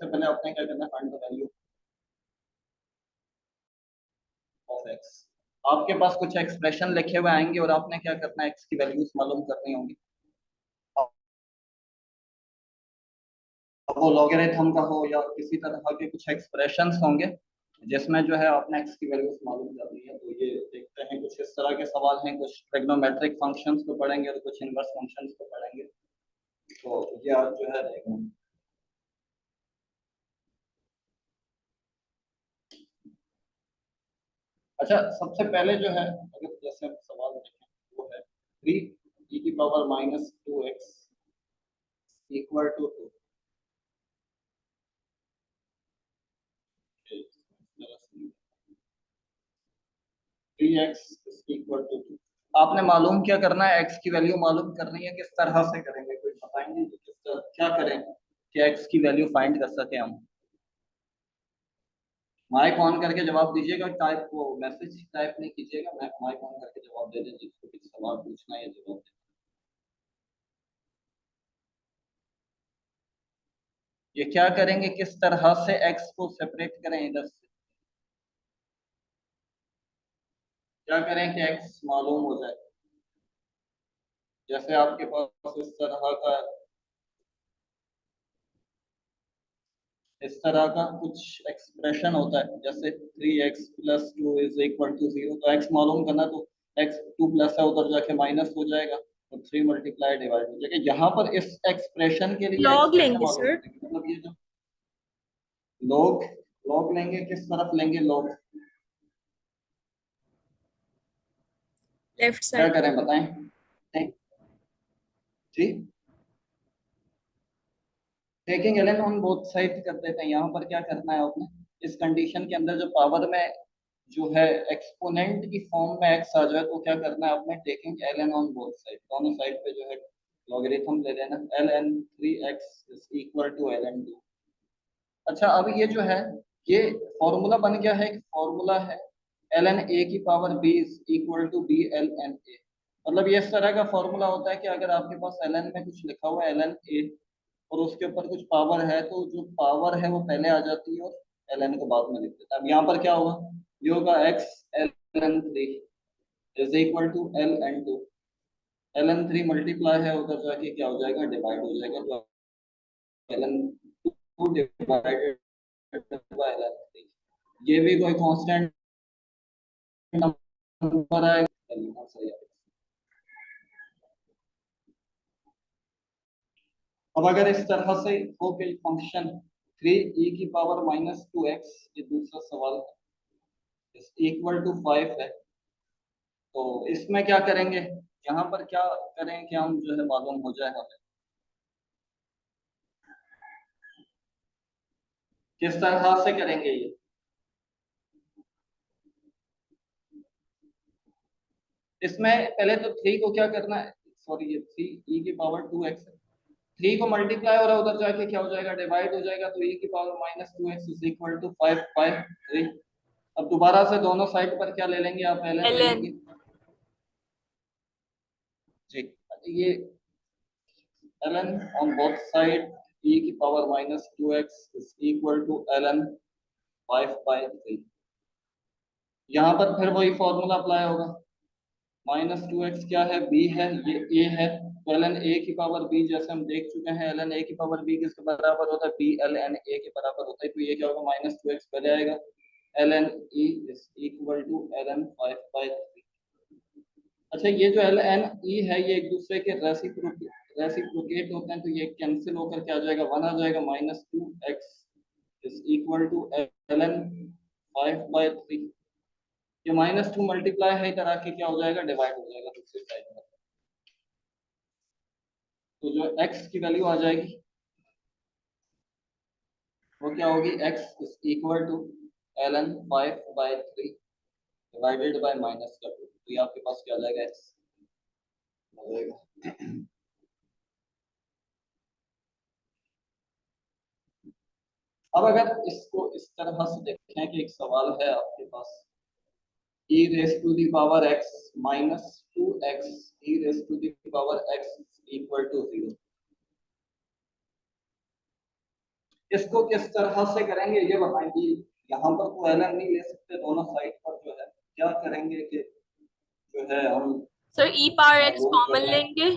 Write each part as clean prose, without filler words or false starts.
सबसे पहले आपने क्या करना है, find the value of x. आपके पास कुछ एक्सप्रेशन लिखे हुए आएंगे और आपने क्या करना है, एक्स की वैल्यूज मालूम करनी होंगी। अब वो लॉगरिथम का हो या किसी तरह के कुछ एक्सप्रेशंस होंगे जिसमें जो है आपने एक्स की वैल्यूज मालूम करनी है। तो ये देखते हैं, कुछ इस तरह के सवाल हैं, कुछ ट्रिग्नोमेट्रिक फंक्शंस को पढ़ेंगे और कुछ इनवर्स फंक्शंस को पढ़ेंगे। तो ये आप जो है देखेंगे। अच्छा, सबसे पहले जो है, अगर जैसे हम सवाल देखें, वो है 3e⁻²x equal to 2। 3x equal to 2। आपने मालूम क्या करना है, x की वैल्यू मालूम करनी है। किस तरह से करेंगे, कोई बताएंगे कि किस तरह क्या करें कि x की वैल्यू फाइंड कर सके हम। माइक ऑन करके जवाब दीजिएगा, टाइप वो मैसेज टाइप नहीं कीजिएगा, माइक ऑन करके जवाब दे दीजिए, जिसको भी सवाल पूछना है जवाब दें। ये क्या करेंगे, किस तरह से x को सेपरेट करें इधर से, क्या करें कि x मालूम हो जाए। जैसे आपके पास इस तरह का कुछ एक्सप्रेशन होता है, जैसे 3x+2 इज इक्वल टू 0। तो x मालूम करना, तो x 2+ है, उधर जाके माइनस हो जाएगा, तो 3 मल्टीप्लाई डिवाइड हो जाएगा। यहाँ पर इस एक्सप्रेशन के लिए लॉग एक्स कैसे लेंगे मालूम सर। करेंगे, मतलब ये जो लॉग, लॉग लेंगे, किस तरफ लेंगे लॉग, लेफ्ट क्या साइड। करें बताएं। जी, taking Elon on both side कर देते हैं। यहाँ पर क्या करना है आपने, इस कंडीशन के अंदर जो पावर में जो है एक्सपोनेंट की फॉर्म में एक्स आ जाए, तो क्या करना है आपने, taking Elon on both side, दोनों साइड पे जो है लॉगरिथम ले लेना। ln3x is equal to ln2। अच्छा, अब ये जो है, ये फॉर्मूला बन गया है, एक फॉर्मूला है ln a⁻b is equal to b ln a। मतलब ये इस तरह का फॉर्मूला होता है कि अगर आपके पास ln में कुछ लिखा हुआ है ln a और उसके ऊपर कुछ पावर है, तो जो पावर है वो पहले आ जाती है और ln को बाद में लिख देता है। अब यहाँ पर क्या होगा, ये होगा x ln3 is equal to ln2। ln3 multiply है, उधर जाके क्या हो जाएगा, डिवाइड हो जाएगा, तो ln2 डिवाइडेड बाय ln3। ये भी कोई कांस्टेंट नंबर आएगा, सही है। अब अगर इस तरह से हो कोई फंक्शन 3e⁻²x, ये दूसरा सवाल है, इक्वल टू 5 है, तो इसमें क्या करेंगे, यहाँ पर क्या करें कि हम जो है मालूम हो जाए हमें, किस तरह से करेंगे ये। इसमें पहले तो 3 को क्या करना है, सॉरी ये 3e⁻²x है, 3 को मल्टीप्लाई हो रहा है, उधर जाके क्या हो जाएगा, डिवाइड हो जाएगा, तो e⁻²x इज इक्वल टू 5/3। अब दोबारा से दोनों साइड पर क्या ले लेंगे आप, ln ले ln। लेंगे जी। ये ln on both side e⁻²x is equal to ln 5/3। यहाँ पर फिर वही फॉर्मूला अप्लाई होगा, -2x क्या है, b है, ये a है, तो ln a⁻b जैसे हम देख चुके हैं, ln a⁻b किसके बराबर होता है, b ln a के बराबर होता है, तो ये क्या होगा, -2x पहले आएगा, ln e is equal to ln 5/3। अच्छा, ये जो ln e है, ये एक दूसरे के रेसिप्रोकेट होते हैं, तो ये कैंसिल होकर क्या आ जाएगा, 1 आ जाएगा, -2x is equal to ln 5/3। ये -2 मल्टीप्लाई है, इधर आके क्या हो जाएगा, डिवाइड हो जाएगा दूसरी साइड में, तो जो x की वैल्यू आ जाएगी वो क्या होगी, x is equal to ln 5/3 divided by -2, तो ये आपके पास क्या आ जाएगा, x आ जाएगा। अब अगर इसको इस तरह से देखें कि एक सवाल है आपके पास, e⁻x -2x e⁻x equal to 0। इसको किस तरह से करेंगे ये बताएंगे। यहाँ पर तो ln नहीं ले सकते, दोनों साइड पर जो है क्या करेंगे कि जो है हम सर ई पावर एक्स रूल कर कॉमन लें। लेंगे।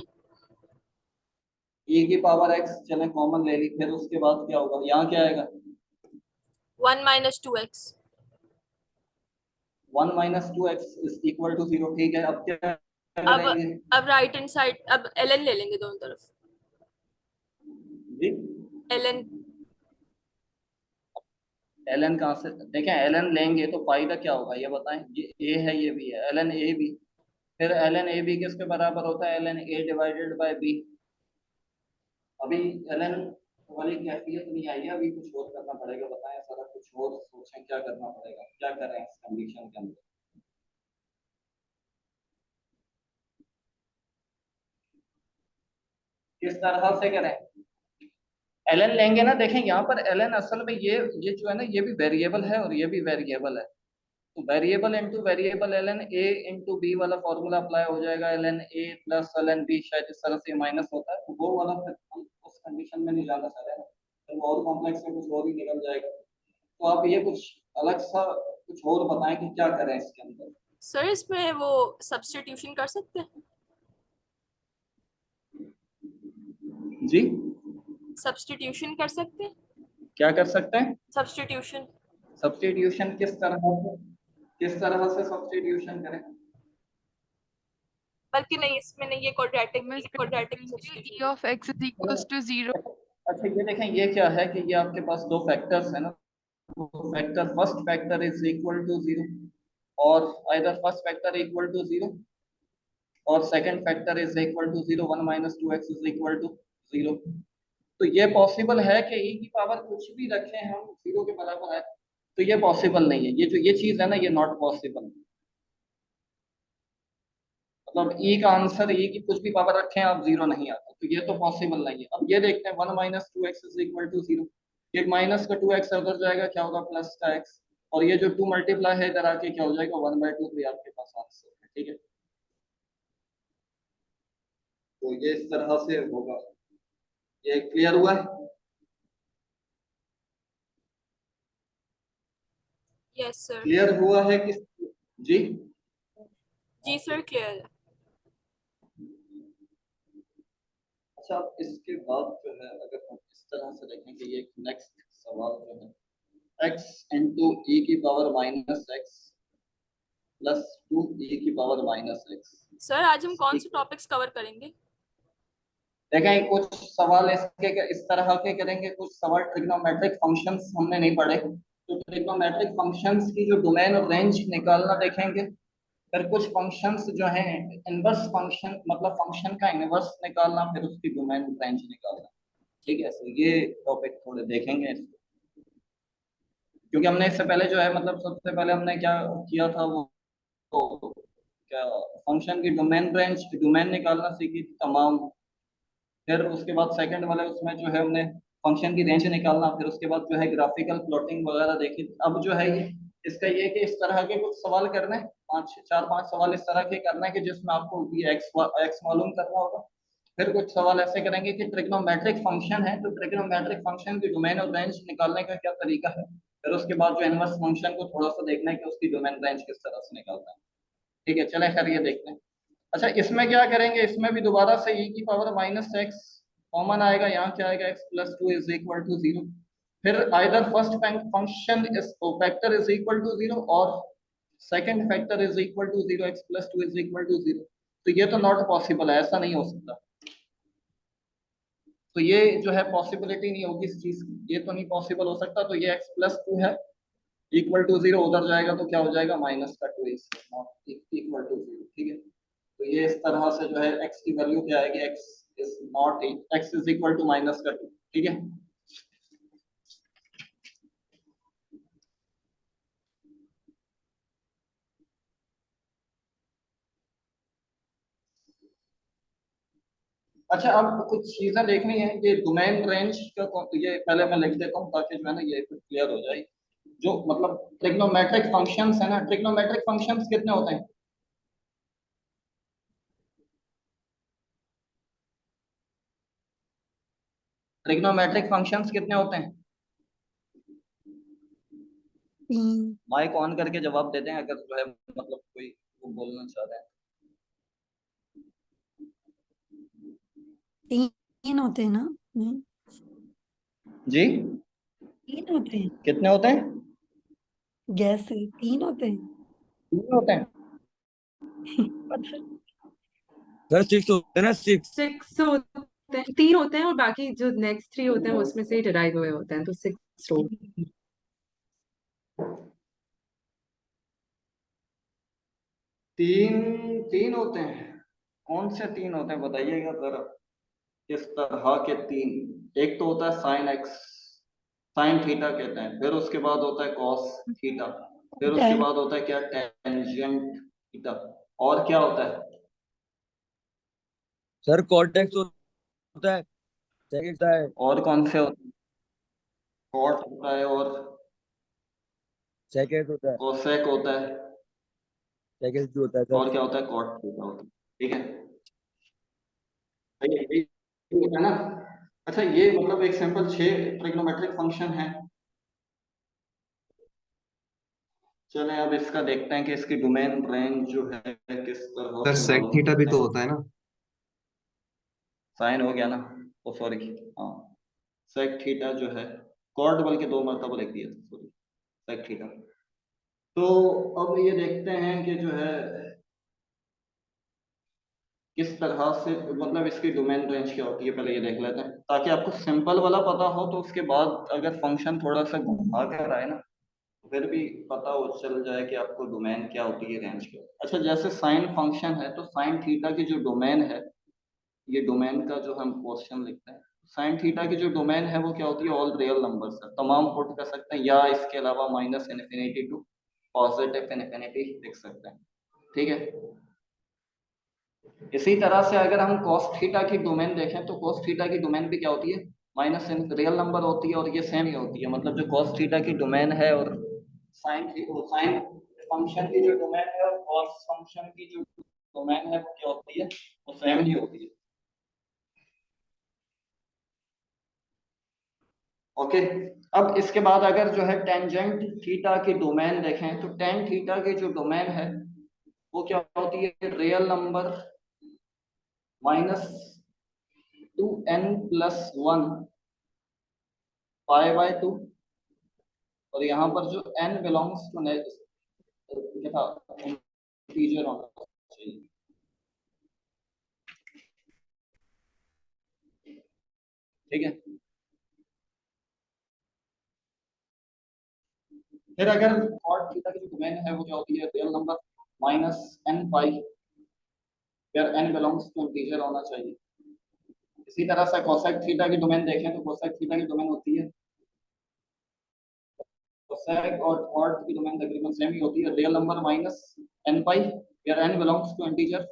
e की पावर x चले कॉमन ले ली, फिर उसके बाद क्या होगा, यहाँ क्या आएगा, 1 - 2x। 1 - 2x is equal to 0। ठीक है, अब क्या अब करेंगे अब राइट हैंड साइड अब ln ले लेंगे दोनों तरफ। जी। ln। ln कहाँ से देखें, ln लेंगे तो फायदा क्या होगा ये बताएं। ये a है ये b है, ln a b, फिर ln a b किसके बराबर होता है, ln a divided by b। अभी ln वाली कैफियत नहीं आई है, अभी कुछ और करना पड़ेगा, बताएं सारा कुछ और सोचें क्या करना पड़ेगा, क्या करें इस कंडीशन के अंदर। किस तरह से करें, ln लेंगे ना, देखें यहाँ पर ln असल में ये जो है ना ये भी वेरिएबल है और ये भी वेरिएबल है, तो variable into variable ln a into B वाला फॉर्मूला अप्लाई हो जाएगा, ln a plus ln b, शायद इस तरह से माइनस होता है, तो वो वाला फिर हम उस कंडीशन में नहीं जाना चाह रहे हैं, फिर वो और कॉम्प्लेक्स में कुछ और ही निकल जाएगा। तो आप ये कुछ अलग सा कुछ और बताएं कि क्या करें इसके अंदर। सर इसमें वो सब्स्टिट्यूशन कर सकते हैं। जी, सब्स्टिट्यूशन कर सकते हैं। क्या कर सकते हैं, सब्स्टिट्यूशन। सब्स्टिट्यूशन किस तरह से सब्स्टिट्यूशन करें। बल्कि नहीं, इसमें नहीं, ये क्वाड्रेटिक मैं क्वाड्रेटिक लेंगे e substitution. of x is equals to 0। अच्छा ये देखें, ये क्या है कि ये आपके पास दो फैक्टर्स है ना, factor first factor is equal to 0, और either first factor equal to 0 और second factor is equal to 0, 1 - 2x is equal to 0। तो ये पॉसिबल है कि e की पावर कुछ भी रखें हम 0 के बराबर है, तो ये पॉसिबल नहीं है, ये जो ये चीज है ना ये नॉट पॉसिबल। मतलब e का आंसर, e की कुछ भी पावर रखें आप 0 नहीं आता, तो ये तो पॉसिबल नहीं है। अब ये देखते हैं 1 - 2x इज इक्वल टू 0, एक माइनस का 2x उधर जाएगा, क्या होगा, प्लस का x, और ये जो 2 मल्टीप्लाई है इधर आके क्या हो जाएगा, 1/2, तो ये आपके पास आंसर है। ठीक है, तो ये इस तरह से होगा। ये क्लियर हुआ है। Yes sir. क्लियर हुआ है कि जी। जी सर क्लियर है। अच्छा, अब इसके बाद जो है अगर हम इस तरह से देखें कि ये नेक्स्ट सवाल जो है, x इंटू ई की power minus x plus 2 e की पावर माइनस एक्स। सर आज हम कौन से टॉपिक्स कवर करेंगे। देखें कुछ सवाल इसके इस तरह के करेंगे, कुछ सवाल ट्रिग्नोमेट्रिक फंक्शंस हमने नहीं पढ़े, तो ट्रिग्नोमेट्रिक फंक्शंस की जो डोमेन और रेंज निकालना देखेंगे। फिर कुछ फंक्शंस जो हैं इनवर्स फंक्शन, मतलब फंक्शन का इनवर्स निकालना, फिर उसकी डोमेन रेंज निकालना। ठीक ठीक है, है तो सर। ये टॉपिक थोड़े देखेंगे इसको, क्योंकि हमने इससे पहले जो है मतलब सबसे पहले हमने क्या किया था, वो क्या फंक्शन की डोमेन रेंज डोमेन निकालना सीखी थी तमाम। फिर उसके बाद सेकंड वाले उसमें जो है हमने फंक्शन की रेंज निकालना, फिर उसके बाद जो है ग्राफिकल प्लॉटिंग वगैरह देखी। अब जो है ये इसका ये कि इस तरह के कुछ सवाल करने हैं, 5 4 5 सवाल इस तरह के करना है कि जिसमें आपको ये एक्स मालूम करना होगा। फिर कुछ सवाल ऐसे करेंगे कि ट्रिग्नोमेट्रिक फंक्शन है, तो ट्रिग्नोमेट्रिक फंक्शन की डोमेन और रेंज निकालने का क्या तरीका है। फिर उसके बाद जो इनवर्स फंक्शन को थोड़ा सा देखना है कि उसकी डोमेन रेंज किस तरह से निकालना है। ठीक है, चले खैर ये देखते हैं। अच्छा, इसमें क्या करेंगे, इसमें भी दोबारा से e की पावर माइनस एक्स कॉमन आएगा, यहाँ क्या आएगा, x plus 2 is equal to 0। फिर either first function is factor is equal to 0 और second factor is equal to 0, x plus 2 is equal to 0। तो ये तो नॉट पॉसिबल है, ऐसा नहीं हो सकता। तो ये जो है पॉसिबिलिटी नहीं होगी इस चीज की, ये तो नहीं पॉसिबल हो सकता। तो ये x प्लस 2 है इक्वल टू 0, उधर जाएगा तो क्या हो जाएगा, माइनस का 2 इज नॉट इक्वल टू 0। ठीक है, तो ये इस तरह से जो है x की वैल्यू क्या आएगी, x is not, x is equal to minus का 2। ठीक है, अच्छा अब कुछ चीजें देखनी है, ये डोमेन रेंज का ये पहले मैं लिख देता हूँ ताकि जो है ना ये क्लियर हो जाए। जो मतलब ट्रिग्नोमेट्रिक फंक्शंस है ना, ट्रिग्नोमेट्रिक फंक्शंस कितने होते हैं, ट्रिग्नोमेट्रिक फंक्शंस कितने होते हैं, तीन माइक ऑन करके जवाब देते हैं अगर जो है मतलब कोई वो बोलना चाह रहे हैं। तीन होते हैं ना? नहीं, जी तीन होते हैं। कितने होते हैं? गैस है, तीन होते हैं। तीन होते हैं। पता सर 6 होते हैं ना, 6। 6 होते हैं, 3 होते हैं और बाकी जो नेक्स्ट 3 होते हैं उसमें से ही डिराइव हुए होते हैं, तो 6 टोटल। तीन तीन होते हैं। कौन से तीन होते हैं बताइएगा जरा। किस तरह के तीन? एक तो होता है साइन एक्स, साइन थीटा कहते हैं, फिर उसके बाद होता है कॉस थीटा, फिर उसके है। बाद होता है क्या, टेंजेंट थीटा, और क्या होता है? सर कॉर्टेक्स होता है, सेकंड होता है, और कौन से होते हैं? कॉट होता है और सेकंड होता है, कोसेक होता है, सेकंड भी होता है और सर। क्या होता है, कॉट थीटा होता है। ठीक है, यही होता है ना। अच्छा ये मतलब एक सिंपल 6 ट्रिग्नोमेट्रिक फंक्शन है। चलें अब इसका देखते हैं कि इसकी डोमेन रेंज जो है किस तरह सर से सेक मालूम थीटा भी करते तो हैं। होता है ना? साइन हो गया ना, ओ सॉरी, हाँ सेक थीटा जो है, कॉट बल्कि 2 मरतबा लिख दिया, सॉरी, सेक थीटा। तो अब ये देखते हैं कि जो है किस तरह से मतलब इसकी डोमेन रेंज क्या होती है, पहले ये देख लेते हैं ताकि आपको सिंपल वाला पता हो, तो उसके बाद अगर फंक्शन थोड़ा सा घुमा कर आए ना तो फिर भी पता हो चल जाए कि आपको डोमेन क्या होती है, रेंज क्या होती है। अच्छा जैसे साइन फंक्शन है तो साइन थीटा की जो डोमेन है, ये डोमेन का जो हम पोर्शन लिखते हैं, साइन थीटा की जो डोमेन है वो क्या होती है, ऑल रियल नंबर्स है, तमाम पुट कर सकते हैं, या इसके अलावा minus infinity to positive infinity लिख सकते हैं। ठीक है, इसी तरह से अगर हम cos थीटा की डोमेन देखें तो cos थीटा की डोमेन भी क्या होती है, माइनस रियल नंबर होती है, और ये सेम ही होती है, मतलब जो cos थीटा की डोमेन है और साइन फंक्शन की जो डोमेन है और cos फंक्शन की जो डोमेन है वो क्या होती है, वो सेम ही होती है। ओके, अब इसके बाद अगर जो है टेंजेंट थीटा की डोमेन देखें तो टेन थीटा की जो डोमेन है वो क्या होती है, रियल नंबर माइनस 2n+1 पाई/2, और यहाँ पर जो n बिलोंग्स टू क्या था, इंटीजर होना चाहिए। ठीक है, फिर अगर कॉट थीटा की जो डोमेन है वो क्या होती है, रियल नंबर माइनस n पाई, फिर n बिलोंग्स टू इंटीजर होना चाहिए। इसी तरह से कोसेक थीटा की डोमेन देखें तो कोसेक थीटा की डोमेन होती है, कोसेक और कॉट की डोमेन तकरीबन सेम ही होती है, रियल नंबर माइनस n पाई, फिर n बिलोंग्स टू इंटीजर,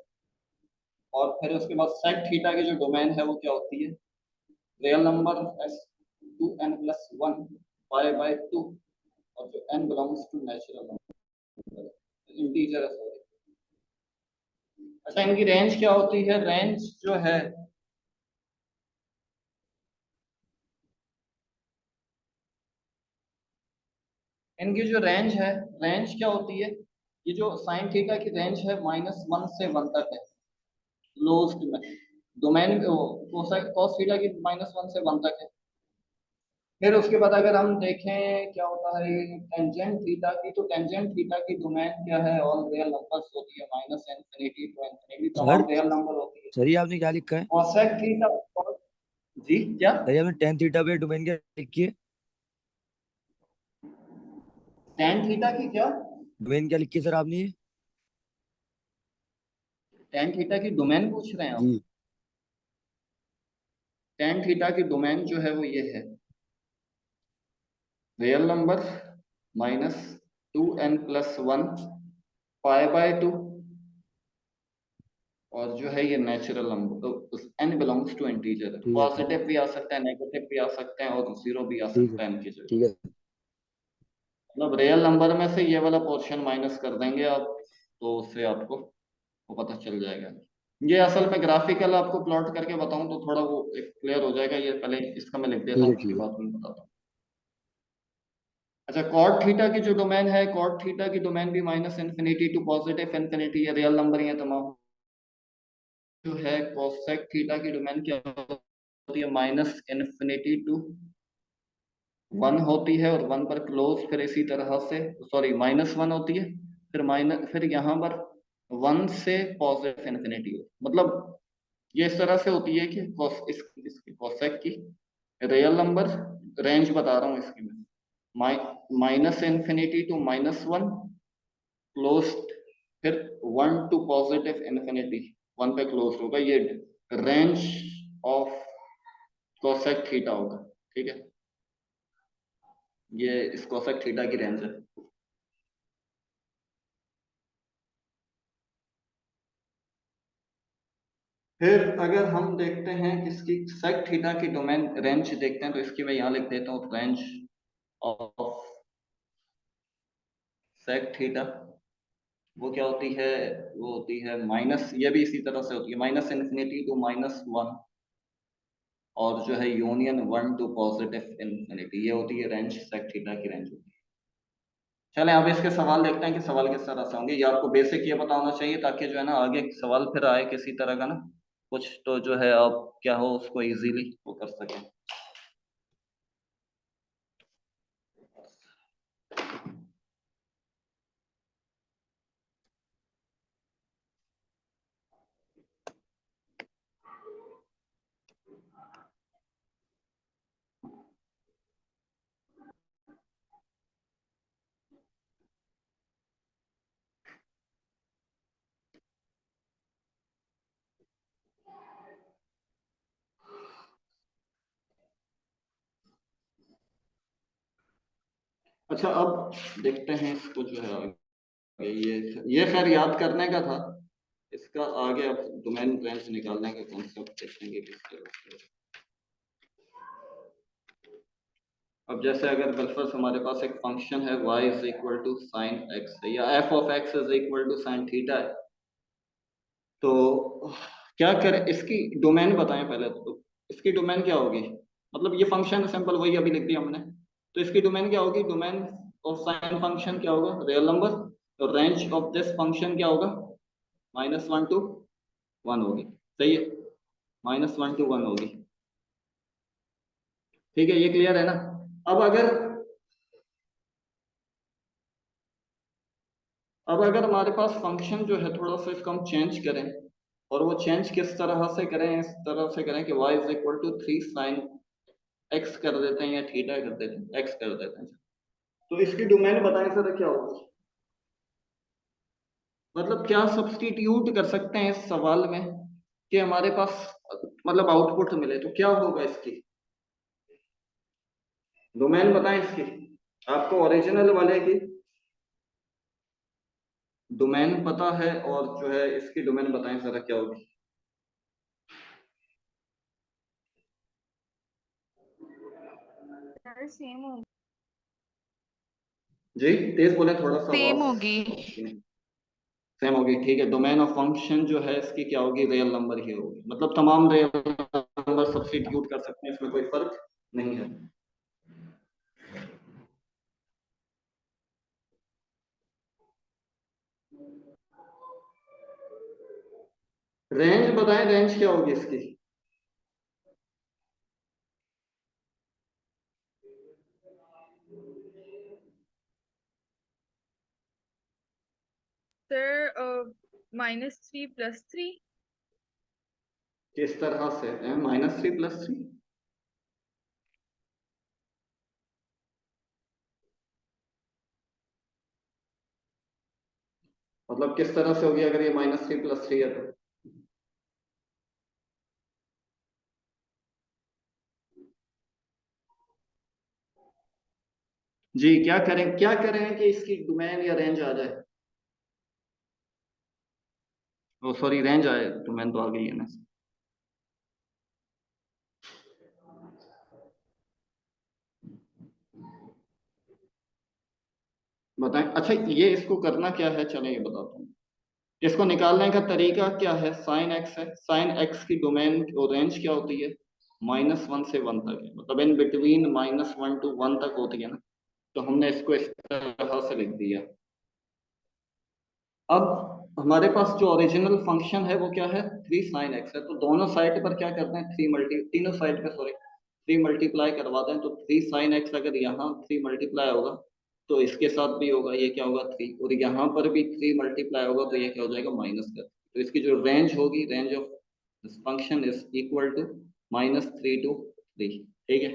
और फिर उसके बाद सेक थीटा की जो डोमेन है वो क्या होती है, रियल नंबर एस 2n+1 पाई/2, और जो n belongs to natural number, integer है सॉरी। अच्छा इनकी रेंज क्या होती है, रेंज जो है इनकी जो रेंज है, रेंज क्या होती है, ये जो साइन थीटा की रेंज है -1 से 1 तक है, लोएस्ट में डोमेन cos थीटा की -1 से 1 तक है। फिर उसके बाद अगर हम देखें क्या होता है टेंजेंट थीटा की, तो टेंजेंट थीटा की डोमेन क्या है, ऑल रियल नंबर्स होती है, माइनस इन्फिनिटी टू इन्फिनिटी, तमाम रियल नंबर होती है। सर ये आपने क्या लिखा है? कोसेक थीटा, जी क्या, सर ये आपने टेन थीटा पे डोमेन क्या लिखी है? टेन थीटा की क्या, डोमेन क्या लिखी है सर आपने ये? टेन थीटा की डोमेन पूछ रहे हैं आप? जी। टेन थीटा की डोमेन जो है वो ये है, रियल नंबर -2n+1 पाई/2, और जो है ये नेचुरल नंबर, तो n बिलोंग्स टू इंटीजर है, ठीक है सर, पॉजिटिव भी आ सकता है, नेगेटिव भी आ सकते हैं, और जीरो भी आ ठीक सकता है, है इनकी जगह। ठीक है। मतलब रियल नंबर में से ये वाला पोर्शन माइनस कर देंगे आप, तो उससे आपको वो पता चल जाएगा। ये असल में ग्राफिकल आपको प्लॉट करके बताऊं तो थोड़ा वो एक क्लियर हो जाएगा, ये पहले इसका मैं लिख देता ठीक है, हूँ, उसके ठीक है। बाद मैं बताता हूँ। अच्छा, कॉट थीटा की जो डोमेन है, कॉट थीटा की डोमेन भी minus infinity to positive infinity है, रियल नंबर ही है तमाम। जो है कोसेक थीटा की डोमेन क्या होती है, माइनस इन्फिनिटी टू 1 होती है, और 1 पर क्लोज, फिर इसी तरह से सॉरी -1 होती है, फिर यहाँ पर 1 से पॉजिटिव इन्फिनिटी हो, मतलब ये इस तरह से होती है कि इसकी कोसेक की रियल नंबर रेंज बता रहा हूँ इसकी मैं, माइनस इन्फिनिटी टू -1 क्लोज, फिर 1 टू पॉजिटिव इन्फिनिटी 1 पे क्लोज होगा, ये रेंज ऑफ कोसेक थीटा होगा। ठीक है, ये इस कोसेक थीटा की रेंज है। फिर अगर हम देखते हैं किसकी सेक थीटा की डोमेन रेंज देखते हैं, तो इसकी मैं यहाँ लिख देता हूँ, रेंज ऑफ सेक थीटा वो क्या होती है, वो होती है माइनस, ये भी इसी तरह से होती है, माइनस इन्फिनिटी टू -1, और जो है यूनियन 1 टू पॉजिटिव इन्फिनिटी, ये होती है रेंज, सेक थीटा की रेंज होती है। चलें अब इसके सवाल देखते हैं कि सवाल किस तरह से होंगे। ये आपको बेसिक ये पता होना चाहिए, ताकि जो है ना आगे सवाल फिर आए किसी तरह का ना कुछ, तो जो है आप क्या हो उसको इजीली वो कर सकें। अच्छा, अब देखते हैं इसको जो है आगे, ये खैर याद करने का था, इसका आगे अब डोमेन रेंज निकालने का कॉन्सेप्ट देखेंगे किस तरह से। अब जैसे अगर बल्फर्स हमारे पास एक फंक्शन है y is equal to sine X है, या f of x is equal to sine theta है, तो क्या करें, इसकी डोमेन बताएं पहले तो। इसकी डोमेन क्या होगी, मतलब ये फंक्शन सिंपल वही अभी लिख दिया हमने, तो इसकी डोमेन क्या होगी, डोमेन ऑफ साइन फंक्शन क्या होगा, रियल नंबर, तो रेंज ऑफ दिस फंक्शन क्या होगा, -1 टू 1 होगी, सही है, -1 टू 1 होगी। ठीक है, ये क्लियर है ना। अब अगर हमारे पास फंक्शन जो है थोड़ा सा इसको हम चेंज करें, और वो चेंज किस तरह से करें, इस तरह से करें कि y is equal to 3 sine x कर देते हैं, या थीटा कर देते हैं, x कर देते हैं, तो इसकी डोमेन बताएं सर क्या होगी, मतलब क्या सब्स्टिट्यूट कर सकते हैं इस सवाल में कि हमारे पास मतलब आउटपुट मिले, तो क्या होगा इसकी डोमेन बताएं इसकी, आपको ओरिजिनल वाले की डोमेन पता है, और जो है इसकी डोमेन बताएं जरा क्या होगी। सेम होगी। जी तेज बोले थोड़ा सा, सेम आवाज होगी। सेम होगी, ठीक है। डोमेन ऑफ फंक्शन जो है इसकी क्या होगी, रियल नंबर ही होगी, मतलब तमाम रियल नंबर सब्स्टिट्यूट कर सकते हैं, इसमें कोई फर्क नहीं है। रेंज बताएं, रेंज क्या होगी इसकी, सर -3 + 3। किस तरह से है, -3 + 3, मतलब किस तरह से होगी अगर ये -3 + 3 है तो, जी क्या करें कि इसकी डोमेन या रेंज आ जाए, ओ सॉरी रेंज आए, डोमेन तो आ गई है ना। बताएं, अच्छा ये इसको करना क्या है, चलें ये बताता हूँ। इसको निकालने का तरीका क्या है, साइन एक्स है, साइन एक्स की डोमेन और रेंज क्या होती है, -1 से 1 तक है, मतलब इन बिटवीन -1 टू 1 तक होती है ना, तो हमने इसको इस तरह से लिख दिया। अब हमारे पास जो ओरिजिनल फंक्शन है वो क्या है, 3 sin x है। तो दोनों साइड पर क्या करते हैं, तीनों साइड पे सॉरी 3 मल्टीप्लाई करवा दें। तो 3 sin x अगर यहाँ 3 मल्टीप्लाई होगा तो इसके साथ भी होगा, ये क्या होगा 3, और यहाँ पर भी 3 मल्टीप्लाई होगा तो ये क्या हो जाएगा -कर। तो इसकी जो रेंज होगी, range of this function is equal to -3 to 3। ठीक है,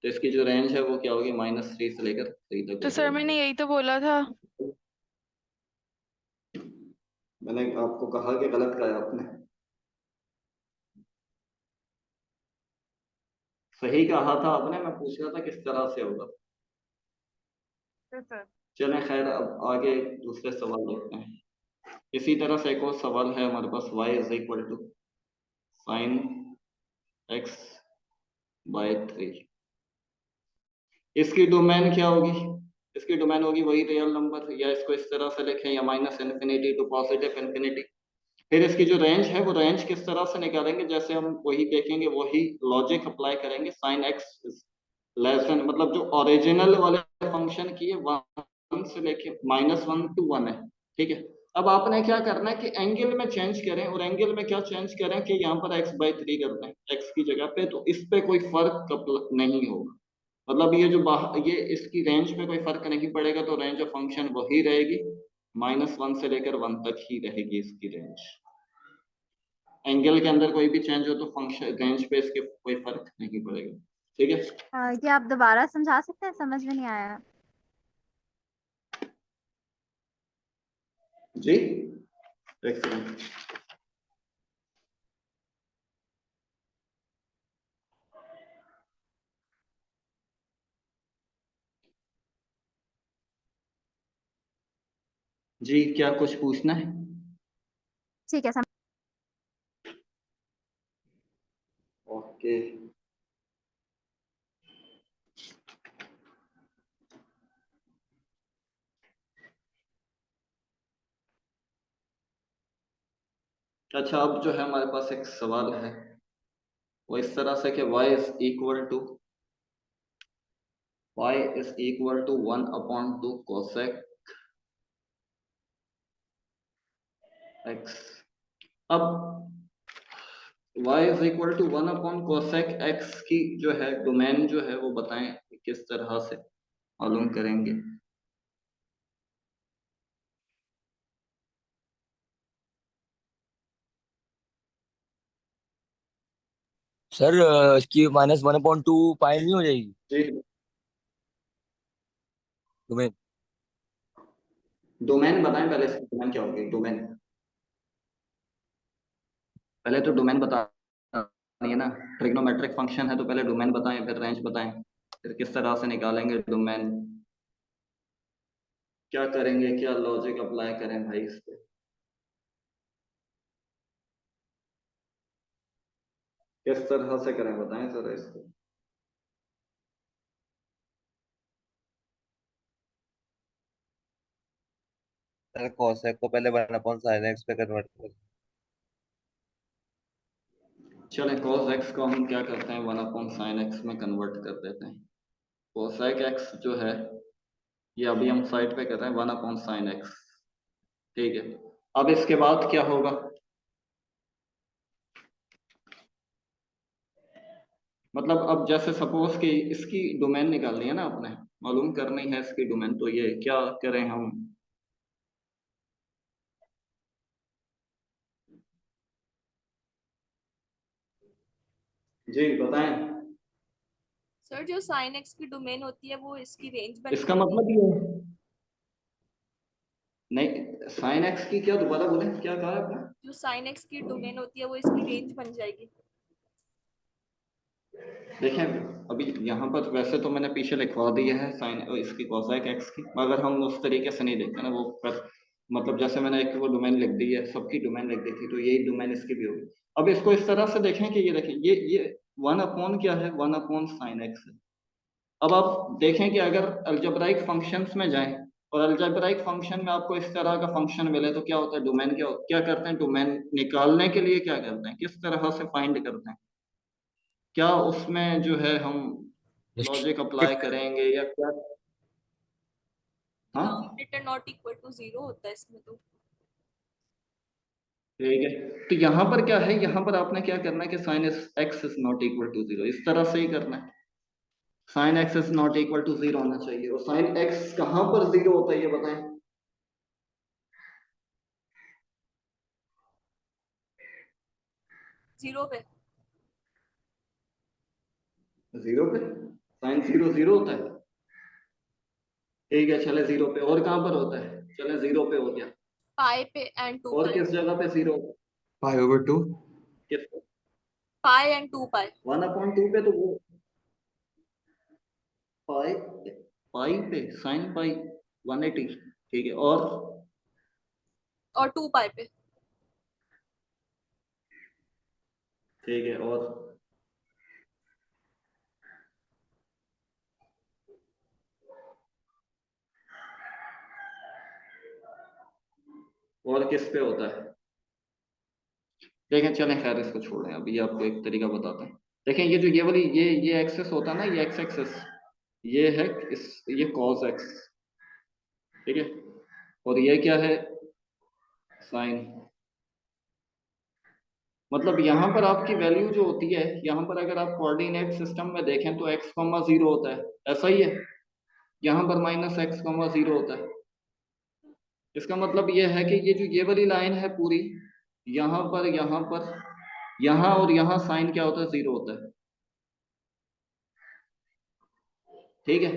तो इसकी जो रेंज है वो क्या होगी, -3 से लेकर 3 तक तो हो सर मैंने जाएगी। यही तो बोला था। मैंने आपको कहा कि गलत कहा आपने, सही कहा था आपने, मैं पूछ रहा था किस तरह से होगा। सर चलें खैर, अब आगे दूसरे सवाल देखते हैं। इसी तरह से एक और सवाल है हमारे पास, y is equal to sin x/3। इसकी डोमेन क्या होगी, इसकी डोमेन होगी वही रियल नंबर, या इसको इस तरह से लिखें, या -∞ to +∞। फिर इसकी जो रेंज है वो रेंज किस तरह से निकालेंगे, जैसे हम वही देखेंगे, वही लॉजिक अप्लाई करेंगे। sin x लेस देन, मतलब जो ओरिजिनल वाले फंक्शन की है 1 से लेके -1 to 1 है। ठीक है, अब आपने क्या करना है कि एंगल में चेंज करें, और एंगल में क्या चेंज करें कि यहाँ पर x/3 कर दें x की जगह पे, तो इस पे कोई फर्क नहीं होगा। मतलब ये जो ये इसकी रेंज पे कोई फर्क नहीं पड़ेगा, तो रेंज ऑफ फंक्शन वही रहेगी, -1 से लेकर 1 तक ही रहेगी इसकी रेंज। एंगल के अंदर कोई भी चेंज हो तो फंक्शन रेंज पे इसके कोई फर्क नहीं पड़ेगा। ठीक है, ये आप दोबारा समझा सकते हैं, समझ में नहीं आया। जी एक सेकंड। जी क्या कुछ पूछना है? ठीक है, ओके, अच्छा अब जो है हमारे पास एक सवाल है वो इस तरह से कि y is equal to 1/2 cosec x। अब y is equal to 1/cosec x की जो है डोमेन जो है वो बताएं किस तरह से मालूम करेंगे। सर इसकी -1/2 पाई नहीं हो जाएगी जी तुम्हें? डोमेन बताएं पहले, इसकी डोमेन क्या होगी, डोमेन पहले तो डोमेन बता है ना। ट्रिग्नोमेट्रिक फंक्शन है तो पहले डोमेन बताएं, फिर रेंज बताएं, फिर किस तरह से निकालेंगे डोमेन, क्या करेंगे, क्या लॉजिक अप्लाई करें भाई इस पे। किस तरह से करें बताएं जरा इसको। सर कोसेक को पहले 1/sin x पे कन्वर्ट कर। चलें cos x को हम क्या करते हैं 1/sin x में कन्वर्ट कर देते हैं। cosec x जो है ये अभी हम साइड पे कर रहे हैं 1/sin x। ठीक है, अब इसके बाद क्या होगा, मतलब अब जैसे सपोज कि इसकी डोमेन निकालनी है ना, आपने मालूम करनी है इसकी डोमेन, तो ये क्या करें हम। जी बताएं। सर जो साइन एक्स की डोमेन होती है वो इसकी रेंज बन इसका जाएगी। मतलब ये है नहीं, साइन एक्स की क्या, दोबारा बोले क्या कहा आपने? जो साइन एक्स की डोमेन होती है वो इसकी रेंज बन जाएगी। देखें अभी यहाँ पर वैसे तो मैंने पीछे लिखवा दी है साइन इसकी कोसाइक एक्स की, मगर हम उस तरीके से नहीं देखते ना वो पर, मतलब जैसे मैंने एक वो डोमेन लिख दी है, सबकी डोमेन लिख दी थी, तो यही डोमेन इसकी भी होगी। अब इसको इस तरह से देखें कि ये देखें, ये 1 क्या है, 1/sin x है। अब आप देखें कि अगर अलजेब्राइक फंक्शंस में जाएं और अलजेब्राइक फंक्शन में आपको इस तरह का फंक्शन मिले तो क्या होता है, डोमेन क्या करते हैं, डोमेन निकालने के लिए क्या करते हैं, किस तरह से फाइंड करते हैं, क्या उसमें जो है हम इसकी लॉजिक अप्लाई करेंगे या क्या। हाँ डिनोमिनेटर नॉट इक्वल टू 0 होता है इसमें तो। ठीक है, तो यहाँ पर क्या है, यहाँ पर आपने क्या करना है कि sine x is not equal to 0, इस तरह से ही करना है। Sine x is not equal to 0 होना चाहिए, और साइन एक्स कहाँ पर 0 होता है ये बताएं। 0 पे। 0 पे, साइन 0 होता है। ठीक है चले 0 पे, और कहाँ पर होता है, चले 0 पे हो गया, पाई पे एंड 2 और पाई। किस जगह पे 0, π/2 किस, पाई एंड 2 पाई। 1/2 पे, तो वो पाई, पाई पे साइन पाई 180, ठीक है, और 2 पाई पे। ठीक है, और किस पे होता है। देखें चलें खैर इसको छोड़ें, अभी आपको एक तरीका बताते हैं। देखें ये जो ये वाली ये एक्सेस होता है ना, ये एक्स एक्सेस, ये है ये कॉस एक्स, ठीक है, और ये क्या है, साइन। मतलब यहाँ पर आपकी वैल्यू जो होती है, यहाँ पर अगर आप कोऑर्डिनेट सिस्टम में देखें तो x, 0 होता है, ऐसा ही है। यहाँ पर -x, 0 होता है। इसका मतलब ये है कि ये जो ये वाली लाइन है पूरी, यहाँ पर यहाँ और यहाँ साइन क्या होता है, 0 होता है। ठीक है,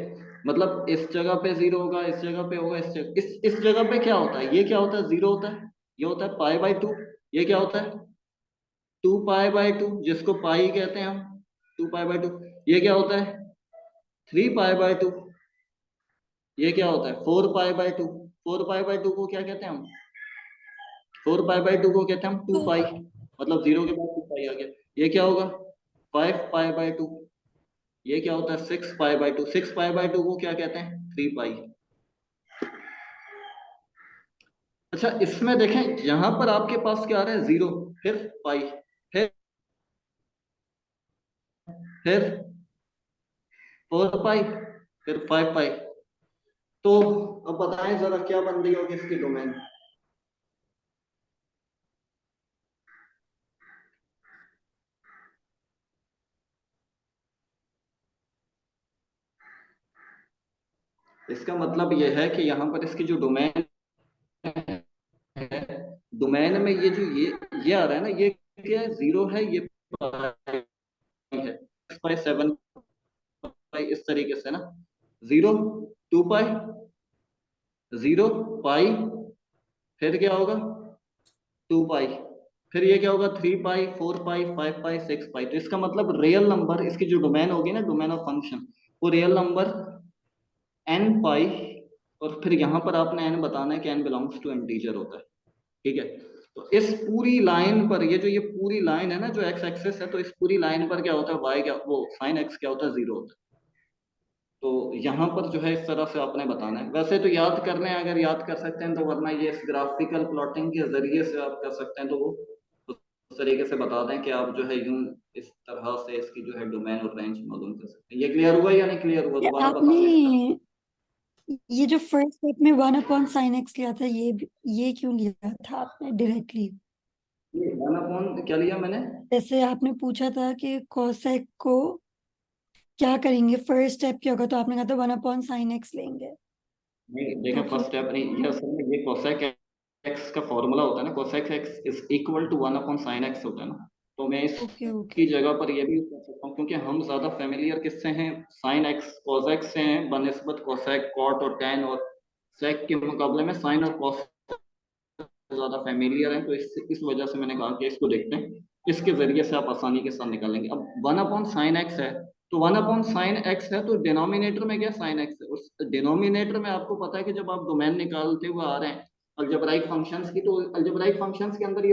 मतलब इस जगह पे 0 होगा, इस जगह पे होगा, इस जगह पे क्या होता है, ये क्या होता है, 0 होता है। ये होता है π/2। ये क्या होता है, 2π/2, जिसको पाई कहते हैं हम, 2π/2। ये क्या होता है, 3π/2। ये क्या होता है, 4π/2। 4π/2 को क्या कहते हैं हम, 4π/2 को कहते हैं हम 2 2 पाई, पाई। मतलब 0 के बाद 2 पाई आ गया। ये क्या होगा, 5π/2। ये क्या होता है, 6π/2। 6π/2 को क्या कहते हैं, 3 पाई। अच्छा इसमें देखें, यहां पर आपके पास क्या आ रहा है, 0, फिर पाई, फिर 4 पाई, फिर 5 पाई। तो अब बताएं जरा क्या बन रही होगी इसकी डोमेन। इसका मतलब यह है कि यहाँ पर इसकी जो डोमेन है, डोमेन में ये जो ये आ रहा है ना, ये क्या है, 0 है, ये पाई है, 6/7 पाई, इस तरीके से ना, 0, 2 पाई, 0 पाई, फिर क्या होगा, 2 पाई, फिर ये क्या होगा, 3 पाई, 4 पाई, 5 पाई, 6 पाई। तो इसका मतलब रियल नंबर, इसकी जो डोमेन होगी ना, डोमेन ऑफ फंक्शन, वो रियल नंबर n पाई, और फिर यहाँ पर आपने n बताना है कि n बिलोंग्स टू इंटीजर होता है। ठीक है, तो इस पूरी लाइन पर, ये पूरी लाइन है ना जो x एक्सिस है, तो इस पूरी लाइन पर क्या होता है, y क्या, वो साइन x क्या होता है, 0 होता है। तो यहाँ पर जो है इस तरह से आपने बताना है। वैसे तो याद करने हैं, अगर याद कर सकते हैं तो, वरना ये इस ग्राफिकल प्लॉटिंग के जरिए से आप कर सकते हैं, तो वो उस तरीके से बता दें कि आप जो है यूं इस तरह से इसकी जो है डोमेन और रेंज मालूम कर सकते हैं। ये क्लियर हुआ या नहीं क्लियर हुआ, ये दोबारा आपने बता दें। ये जो फर्स्ट स्टेप में 1/sin x लिया था, ये क्यों लिया था आपने डायरेक्टली। ये 1/, क्या लिया मैंने, जैसे आपने पूछा था कि cosec को क्या करेंगे, फर्स्ट स्टेप क्या होगा, तो आपने कहा था 1/sin x लेंगे। नहीं तो देखा, फिर फर्स्ट स्टेप नहीं, ये असल में ये कोसेक एक्स का फॉर्मूला होता है ना, cosec x is equal to 1/sin x होता है ना। तो मैं ओके इसकी ओके जगह पर ये भी यूज कर सकता हूँ, क्योंकि हम ज्यादा फेमिलियर किससे हैं, साइन एक्स कोसेक से हैं बनिस्बत कोसेक, कॉट और टैन, और सेक के मुकाबले में साइन और कॉस ज्यादा फेमिलियर है। तो इस वजह से मैंने कहा कि इसको देखते हैं, इसके जरिए से आप आसानी के साथ निकालेंगे। अब 1/sin x है, तो 1/sin x है, तो डिनोमिनेटर में क्या साइन x है। उस डिनोमिनेटर में आपको पता है कि जब आप डोमेन निकालते हुए आ रहे हैं अलजेब्राइक फंक्शंस की, तो अलजेब्राइक फंक्शंस के अंदर ये